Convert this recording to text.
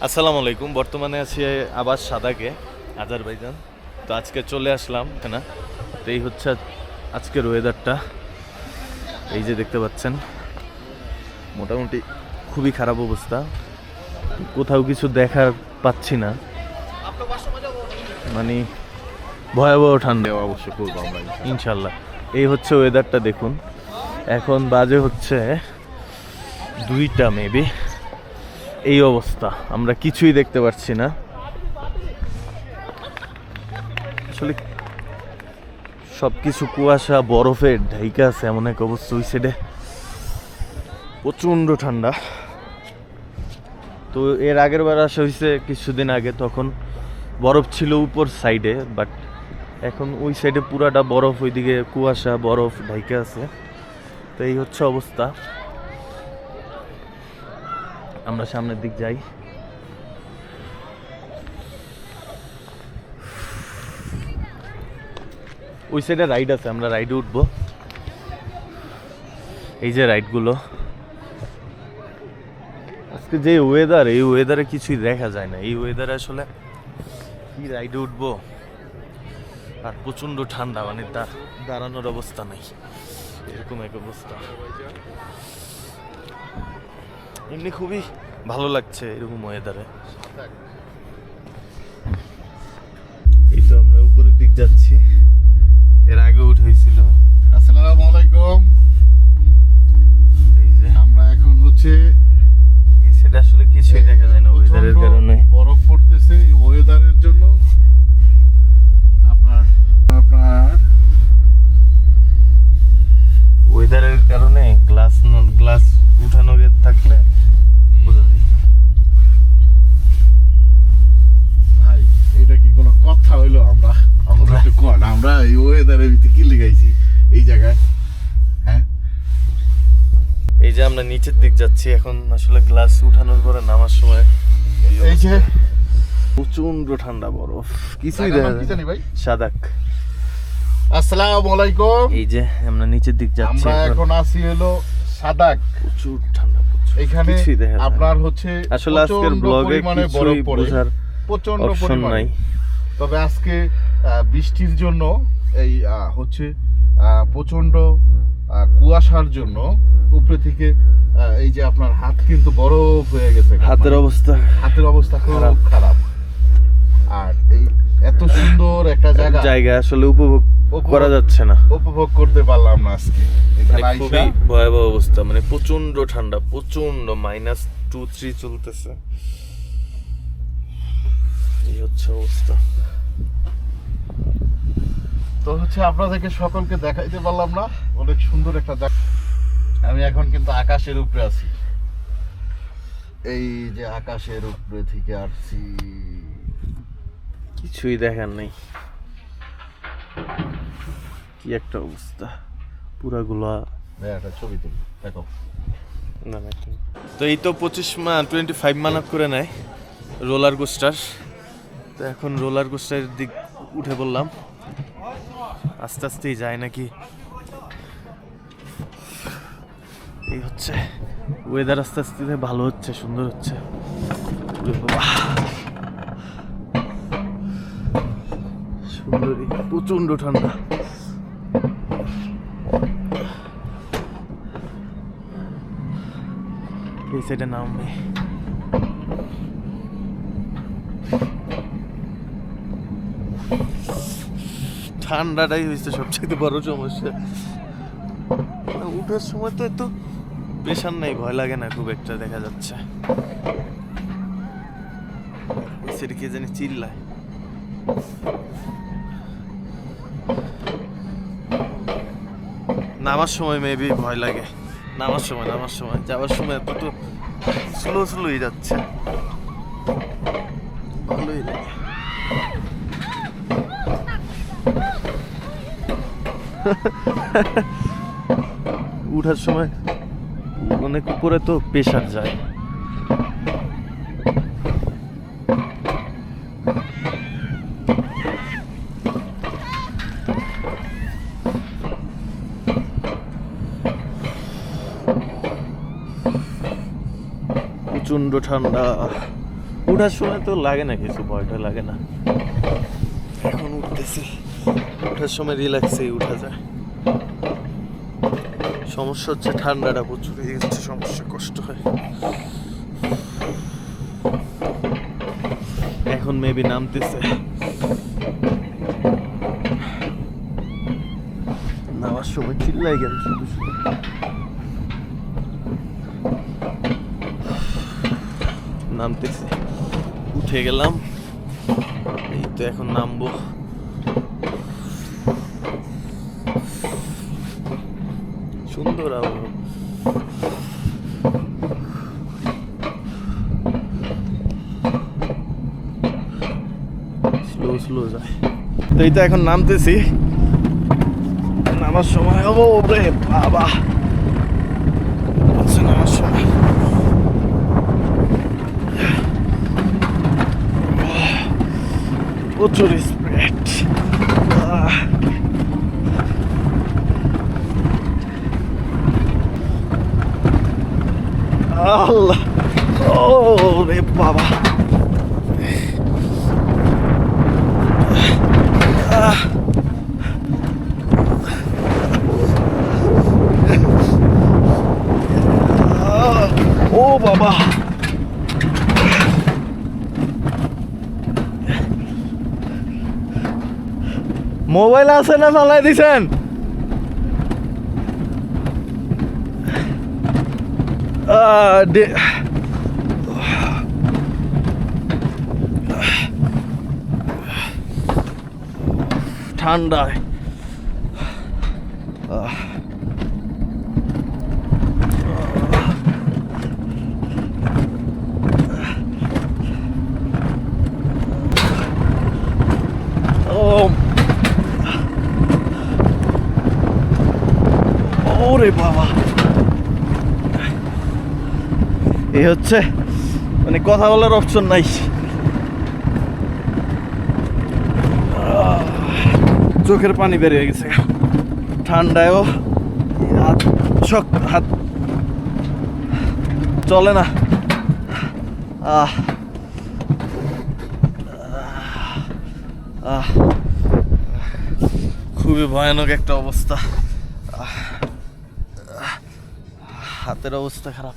আসসালামু আলাইকুম। বর্তমানে আছি আবার সাদাকে, আজারবাইজান। তো আজকে চলে আসলাম না। তো এই হচ্ছে আজকের ওয়েদারটা, এই যে দেখতে পাচ্ছেন। মোটামুটি খুবই খারাপ অবস্থা, কোথাও কিছু দেখার পাচ্ছি না, মানে ভয়াবহ ঠান্ডা। অবশ্যই করবো আমরা ইনশাল্লাহ। এই হচ্ছে ওয়েদারটা দেখুন। এখন বাজে হচ্ছে 2টা মেবি। এই অবস্থা, আমরা কিছুই দেখতে পাচ্ছি না আসলে। সবকিছু কুয়াশা বরফে ঢাইকা আছে, এমন এক অবস্থা। ওই সাইডে প্রচণ্ড ঠান্ডা। তো এর আগের বার আসা হয়েছে কিছুদিন আগে, তখন বরফ ছিল উপর সাইডে, বাট এখন ওই সাইডে পুরাটা বরফ, ওইদিকে কুয়াশা বরফ ঢাইকা আছে। তো এই হচ্ছে অবস্থা। আমরা সামনের দিক যাই। ওই সাইডে রাইড আছে, আমরা রাইডে উঠবো। এই যে রাইডগুলো। আজকে যে ওয়েদার, এই ওয়েদারে কিছুই দেখা যায় না। এই ওয়েদারে আসলে কি রাইডে উঠবো? আর প্রচণ্ড ঠান্ডা, মানে দাঁড়ানোর অবস্থা নাই, এরকম এক অবস্থা। এমনি খুবই ভালো লাগছে এরকম ওয়েদারে। এই তো আমরা উপরের দিক যাচ্ছি, এর আগে উঠে হয়েছিল। আসসালামু আলাইকুম। এই যে আমরা এখন হচ্ছে সেটা আসলে কিছুই দেখা যায় না ওয়েদারের কারণে। বরফ পড়তেছে এই ওয়েদারের জন্য। আপনার আপনার ওয়েদারের কারণে গ্লাস উঠানো থাকলে বোঝা যায়। ভাই এটা কি কোনো কথা হইলো? আমরা একটু কোন, আমরা এই ওয়েদারের ভিতরে কি লিখাইছি এই জায়গায়? হ্যাঁ, এই যে আমরা নিচের দিক যাচ্ছি এখন। আসলে গ্লাস উঠানোর পরে নামার সময় এই যে প্রচন্ড ঠান্ডা বরফ, কিছুই জায়গার দেখা নাম কি যায় জানি ভাই? সাদাক। আসসালামু আলাইকুম। এই যে আমরা নিচের দিক যাচ্ছি আমরা এখন আছি হলো সাদাক। প্রচুর ঠান্ডা, এখানে কিছুই দেখা যায় না। আপনার হচ্ছে আসলে আজকের প্রচন্ড ব্লগে পরিমাণে কিছুই বরফ পড়ে, বোঝার প্রচন্ড অপশন পরিমাণে। নাই। তবে আজকে বৃষ্টির জন্য এই হচ্ছে প্রচন্ড কুয়াশার জন্য উপরে থেকে এই যে আপনার হাত কিন্তু বরফ হয়ে গেছে। হাতের অবস্থা হাতের অবস্থা খুব খারাপ। আর এই এত সুন্দর একটা জায়গা আসলে উপভোগ করা যাচ্ছে না, উপভোগ করতে পারলাম না আজকে এখানে মানে আইসা। খুবই ভয়াবহ অবস্থা, মানে প্রচন্ড ঠান্ডা, প্রচন্ড -2-3 চলতেছে। এই হচ্ছে অবস্থা। তো হচ্ছে আপনাদেরকে সকলকে দেখাইতে পারলাম না। অনেক সুন্দর একটা জায়গা। আমি এখন কিন্তু আকাশের উপরে আছি। এই যে আকাশের উপরে থেকে আসছি, কিছুই দেখার নেই, কি একটা অবস্থা পুরাগুলা। একটা ছবি তুলি দেখো। না না, তো এই তো 25 মানক করে নেয় রোলার কোস্টার। তো এখন রোলার কোস্টারের দিক উঠে বললাম, আস্তে আস্তেই যায় নাকি। এই হচ্ছে ওয়েদার, আস্তে আস্তে ভালো হচ্ছে, সুন্দর হচ্ছে। সুন্দরী, প্রচন্ড ঠান্ডা। এই সাইডে নামবে। ঠান্ডাটাই হয়েছে সবচেয়ে বড় সমস্যা। উঠার সময় তো এত প্রেশার নেই, ভয় লাগে না খুব একটা। দেখা যাচ্ছে সেটা কে জানি চিল্লায়। নামার সময় মেবি ভয় লাগে। নামার সময় যাওয়ার সময় এত তো স্লোই যাচ্ছে, ভালোই লাগে। উঠার সময় অনেক উপরে তো প্রেশার যায়। প্রচণ্ড ঠান্ডা। উঠার সময় তো লাগে না কিছু, ভয়টা লাগে না। এখন উঠতেছি, উঠার সময় রিল্যাক্সেই উঠা যায়। সমস্যা হচ্ছে ঠান্ডাটা প্রচুর, এই হচ্ছে সমস্যা, কষ্ট হয়। এখন মেবি নামতেছে, নামার সময় চিল্লাই গেল শুধু শুধু। নামতেছি, উঠে গেলাম, এই তো এখন নামবো। সুন্দর আবহাওয়া। স্লো স্লো যায়। তো এই তো এখন নামতেছি, নামার সময় হবো রে বাবা, আচ্ছা নামার সময়। প্রচুর স্প্রেড। আল্লাহ, ও রে বাবা, ও বাবা, মোবাইল আছে না চালাই দিছেন? ঠান্ডায় ওরে বাবা, এই হচ্ছে মানে কথা বলার অপশন নাই। চোখের পানি বেরিয়ে গেছে ঠান্ডায়ও, হাত শক্ত, হাত চলে না। খুবই ভয়ানক একটা অবস্থা, হাতের অবস্থা খারাপ।